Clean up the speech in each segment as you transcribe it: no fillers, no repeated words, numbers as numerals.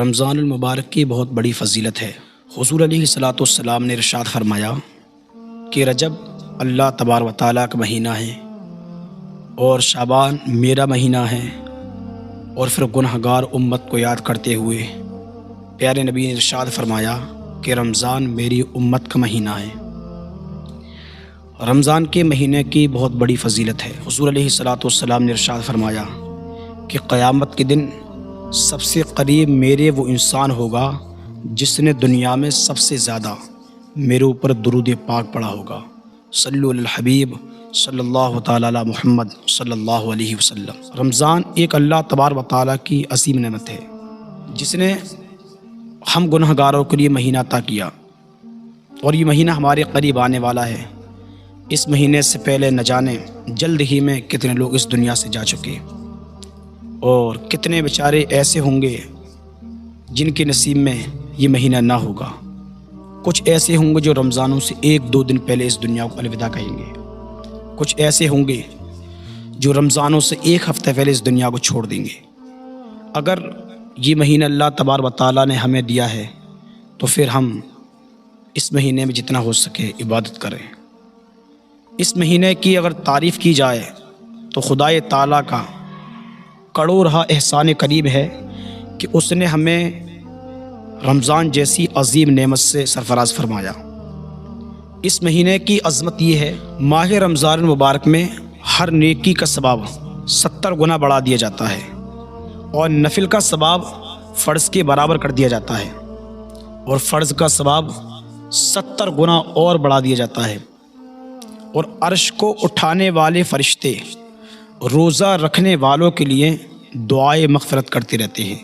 رمضان المبارک کی بہت بڑی فضیلت ہے۔ حضور علیہ الصلاۃ والسلام نے ارشاد فرمایا کہ رجب اللہ تبارک و تعالیٰ کا مہینہ ہے اور شعبان میرا مہینہ ہے، اور پھر گنہگار امت کو یاد کرتے ہوئے پیارے نبی نے ارشاد فرمایا کہ رمضان میری امت کا مہینہ ہے۔ رمضان کے مہینے کی بہت بڑی فضیلت ہے۔ حضور علیہ الصلاۃ والسلام نے ارشاد فرمایا کہ قیامت کے دن سب سے قریب میرے وہ انسان ہوگا جس نے دنیا میں سب سے زیادہ میرے اوپر درود پاک پڑھا ہوگا۔ صلو علی الحبیب صلی اللہ تعالیٰ علی محمد صلی اللہ علیہ وسلم۔ رمضان ایک اللہ تبارک و تعالیٰ کی عظیم نعمت ہے جس نے ہم گنہگاروں کے لیے مہینہ عطا کیا، اور یہ مہینہ ہمارے قریب آنے والا ہے۔ اس مہینے سے پہلے نہ جانے جلد ہی میں کتنے لوگ اس دنیا سے جا چکے، اور کتنے بیچارے ایسے ہوں گے جن کے نصیب میں یہ مہینہ نہ ہوگا۔ کچھ ایسے ہوں گے جو رمضانوں سے 1-2 دن پہلے اس دنیا کو الوداع کہیں گے، کچھ ایسے ہوں گے جو رمضانوں سے 1 ہفتہ پہلے اس دنیا کو چھوڑ دیں گے۔ اگر یہ مہینہ اللہ تبارک و تعالیٰ نے ہمیں دیا ہے تو پھر ہم اس مہینے میں جتنا ہو سکے عبادت کریں۔ اس مہینے کی اگر تعریف کی جائے تو خدائے تعالیٰ کا کروڑہ احسان کریم ہے کہ اس نے ہمیں رمضان جیسی عظیم نعمت سے سرفراز فرمایا۔ اس مہینے کی عظمت یہ ہے، ماہ رمضان المبارک میں ہر نیکی کا ثواب 70 گنا بڑھا دیا جاتا ہے، اور نفل کا ثواب فرض کے برابر کر دیا جاتا ہے، اور فرض کا ثواب 70 گنا اور بڑھا دیا جاتا ہے، اور عرش کو اٹھانے والے فرشتے روزہ رکھنے والوں کے لیے دعائے مغفرت کرتے رہتے ہیں۔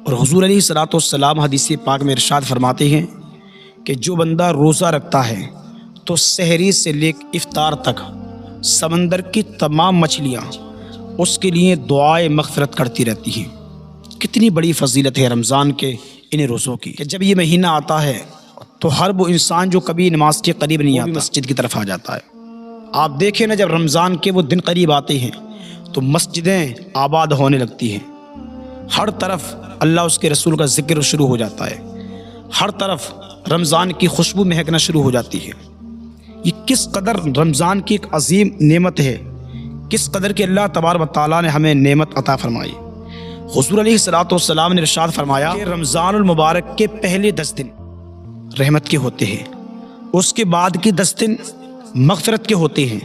اور حضور علیہ الصلاۃ والسلام حدیث پاک میں ارشاد فرماتے ہیں کہ جو بندہ روزہ رکھتا ہے تو سحری سے لے کر افطار تک سمندر کی تمام مچھلیاں اس کے لیے دعائے مغفرت کرتی رہتی ہیں۔ کتنی بڑی فضیلت ہے رمضان کے ان روزوں کی کہ جب یہ مہینہ آتا ہے تو ہر وہ انسان جو کبھی نماز کے قریب نہیں آتا مسجد کی طرف آ جاتا ہے۔ آپ دیکھیں نا، جب رمضان کے وہ دن قریب آتے ہیں تو مسجدیں آباد ہونے لگتی ہیں، ہر طرف اللہ اس کے رسول کا ذکر شروع ہو جاتا ہے، ہر طرف رمضان کی خوشبو مہکنا شروع ہو جاتی ہے۔ یہ کس قدر رمضان کی ایک عظیم نعمت ہے، کس قدر کہ اللہ تبارک و تعالیٰ نے ہمیں نعمت عطا فرمائی۔ حضور علیہ الصلاۃ والسلام نے ارشاد فرمایا کہ رمضان المبارک کے پہلے 10 دن رحمت کے ہوتے ہیں، اس کے بعد کے 10 دن مغفرت کے ہوتے ہیں،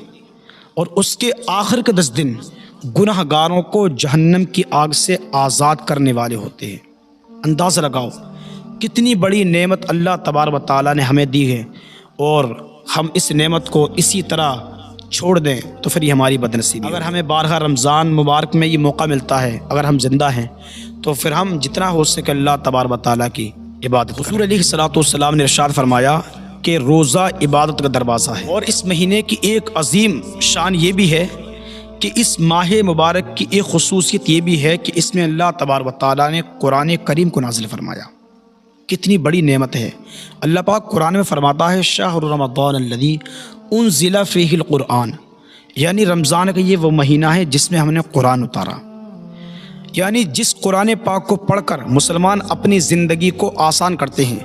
اور اس کے آخر کے 10 دن گناہ گاروں کو جہنم کی آگ سے آزاد کرنے والے ہوتے ہیں۔ اندازہ لگاؤ کتنی بڑی نعمت اللہ تبارک و تعالیٰ نے ہمیں دی ہے، اور ہم اس نعمت کو اسی طرح چھوڑ دیں تو پھر یہ ہماری بدنصیبی۔ اگر ہمیں بارہا رمضان مبارک میں یہ موقع ملتا ہے، اگر ہم زندہ ہیں، تو پھر ہم جتنا ہو سکے اللہ تبارک و تعالیٰ کی عبادت کریں۔ حضور علیہ الصلاۃ والسلام نے ارشاد فرمایا کہ روزہ عبادت کا دروازہ ہے، اور اس مہینے کی ایک عظیم شان یہ بھی ہے کہ اس ماہ مبارک کی ایک خصوصیت یہ بھی ہے کہ اس میں اللہ تبارک و تعالیٰ نے قرآن کریم کو نازل فرمایا۔ کتنی بڑی نعمت ہے۔ اللہ پاک قرآن میں فرماتا ہے شہر رمضان الذی انزل فیہ القرآن، یعنی رمضان کا یہ وہ مہینہ ہے جس میں ہم نے قرآن اتارا، یعنی جس قرآن پاک کو پڑھ کر مسلمان اپنی زندگی کو آسان کرتے ہیں،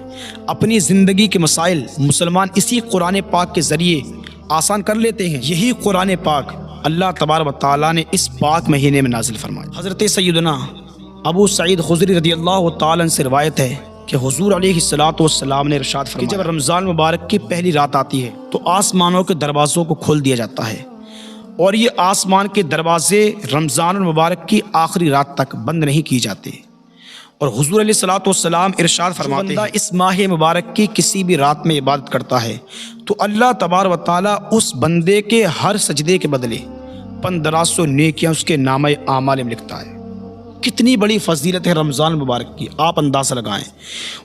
اپنی زندگی کے مسائل مسلمان اسی قرآن پاک کے ذریعے آسان کر لیتے ہیں۔ یہی قرآن پاک اللہ تبارک و تعالیٰ نے اس پاک مہینے میں نازل فرمایا۔ حضرت سیدنا ابو سعید خدری رضی اللہ تعالیٰ عنہ سے روایت ہے کہ حضور علیہ الصلاۃ والسلام نے ارشاد فرمایا کہ جب رمضان مبارک کی پہلی رات آتی ہے تو آسمانوں کے دروازوں کو کھول دیا جاتا ہے، اور یہ آسمان کے دروازے رمضان المبارک کی آخری رات تک بند نہیں کی جاتے۔ اور حضور علیہ الصلاۃ والسلام ارشاد فرماتے ہیں بندہ اس ماہ مبارک کی کسی بھی رات میں عبادت کرتا ہے تو اللہ تبارک و تعالیٰ اس بندے کے ہر سجدے کے بدلے 1500 نیکیاں اس کے نامہ اعمال میں لکھتا ہے۔ کتنی بڑی فضیلت ہے رمضان المبارک کی، آپ اندازہ لگائیں۔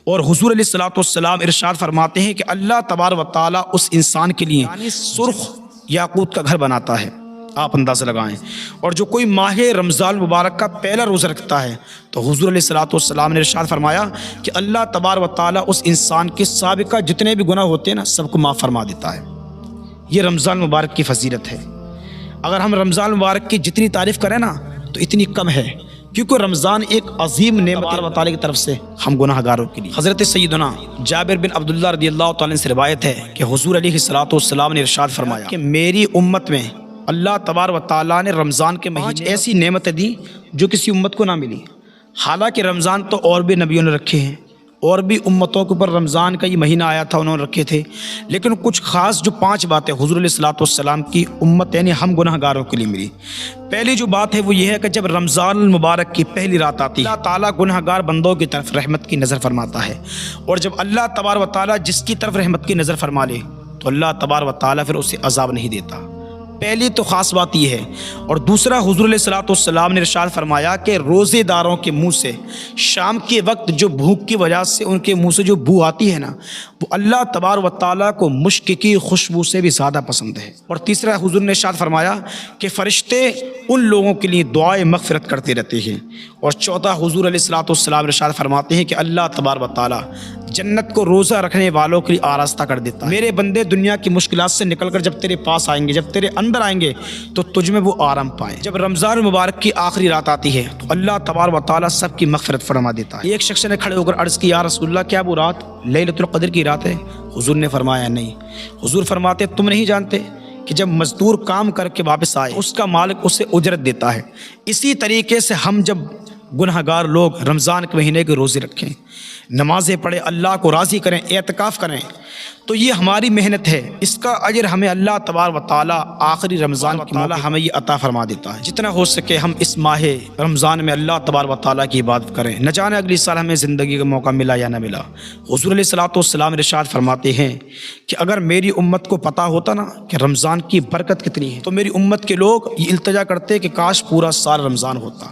اور حضور علیہ الصلاۃ والسلام ارشاد فرماتے ہیں کہ اللہ تبارک و تعالیٰ اس انسان کے لیے سرخ یاقوت کا گھر بناتا ہے، آپ اندازہ لگائیں۔ اور جو کوئی ماہ رمضان المبارک کا پہلا روزہ رکھتا ہے تو حضور علیہ الصلاۃ والسلام نے ارشاد فرمایا کہ اللہ تبارک و تعالیٰ اس انسان کے سابقہ جتنے بھی گناہ ہوتے ہیں نا سب کو معاف فرما دیتا ہے۔ یہ رمضان المبارک کی فضیلت ہے۔ اگر ہم رمضان المبارک کی جتنی تعریف کریں نا تو اتنی کم ہے، کیونکہ رمضان ایک عظیم نعمت اللہ تعالیٰ کی طرف سے ہم گناہ گاروں کے لیے۔ حضرت سیدنا جابر بن عبداللہ رضی اللہ تعالیٰ عنہ سے روایت ہے کہ حضور علیہ الصلوۃ والسلام نے ارشاد فرمایا کہ میری امت میں اللہ تبارک و تعالیٰ نے رمضان کے مہینے ایسی نعمتیں دی جو کسی امت کو نہ ملی۔ حالانکہ رمضان تو اور بھی نبیوں نے رکھے ہیں، اور بھی امتوں کے اوپر رمضان کا یہ مہینہ آیا تھا، انہوں نے رکھے تھے، لیکن کچھ خاص جو 5 باتیں حضور علیہ الصلوۃ والسلام کی امت یعنی ہم گناہ گاروں کے لیے ملی۔ پہلی جو بات ہے وہ یہ ہے کہ جب رمضان المبارک کی پہلی رات آتی ہے اللہ تعالیٰ گناہ گار بندوں کی طرف رحمت کی نظر فرماتا ہے، اور جب اللہ تبارک و تعالیٰ جس کی طرف رحمت کی نظر فرما لے تو اللہ تبارک و تعالیٰ پھر اسے عذاب نہیں دیتا۔ پہلی تو خاص بات یہ ہے، اور دوسرا حضور علیہ الصلوۃ والسلام نے ارشاد فرمایا کہ روزے داروں کے منہ سے شام کے وقت جو بھوک کی وجہ سے ان کے منہ سے جو بو آتی ہے نا، وہ اللہ تبارک و تعالیٰ کو مشک کی خوشبو سے بھی زیادہ پسند ہے۔ اور تیسرا حضور نے ارشاد فرمایا کہ فرشتے ان لوگوں کے لیے دعائے مغفرت کرتے رہتے ہیں۔ اور چوتھا حضور علیہ الصلوۃ والسلام ارشاد فرماتے ہیں کہ اللہ تبارک و تعالیٰ جنت کو روزہ رکھنے والوں کے لیے آراستہ کر دیتا ہے۔ میرے بندے دنیا کی مشکلات سے نکل کر جب تیرے پاس آئیں گے، جب تیرے اندر آئیں گے تو تجھ میں وہ آرام پائیں۔ جب رمضان المبارک کی آخری رات آتی ہے تو اللہ تبارک و تعالیٰ سب کی مغفرت فرما دیتا ہے۔ ایک شخص نے کھڑے ہو کر عرض کی یا رسول اللہ کیا وہ رات لیلۃ القدر کی رات ہے؟ حضور نے فرمایا نہیں۔ حضور فرماتے تم نہیں جانتے کہ جب مزدور کام کر کے واپس آئے اس کا مالک اسے اجرت دیتا ہے، اسی طریقے سے ہم جب گناہ گار لوگ رمضان کے مہینے کے روزے رکھیں، نمازیں پڑھیں، اللہ کو راضی کریں، اعتکاف کریں، تو یہ ہماری محنت ہے، اس کا اجر ہمیں اللہ تبارک و تعالیٰ آخری رمضان کی تعالیٰ ہمیں یہ عطا فرما دیتا ہے۔ جتنا ہو سکے ہم اس ماہ رمضان میں اللہ تبارک و تعالیٰ کی عبادت کریں، نہ جانے اگلی سال ہمیں زندگی کا موقع ملا یا نہ ملا۔ حضور علیہ الصلوۃ والسلام ارشاد فرماتے ہیں کہ اگر میری امت کو پتہ ہوتا نا کہ رمضان کی برکت کتنی ہے تو میری امت کے لوگ یہ التجا کرتے کہ کاش پورا سال رمضان ہوتا۔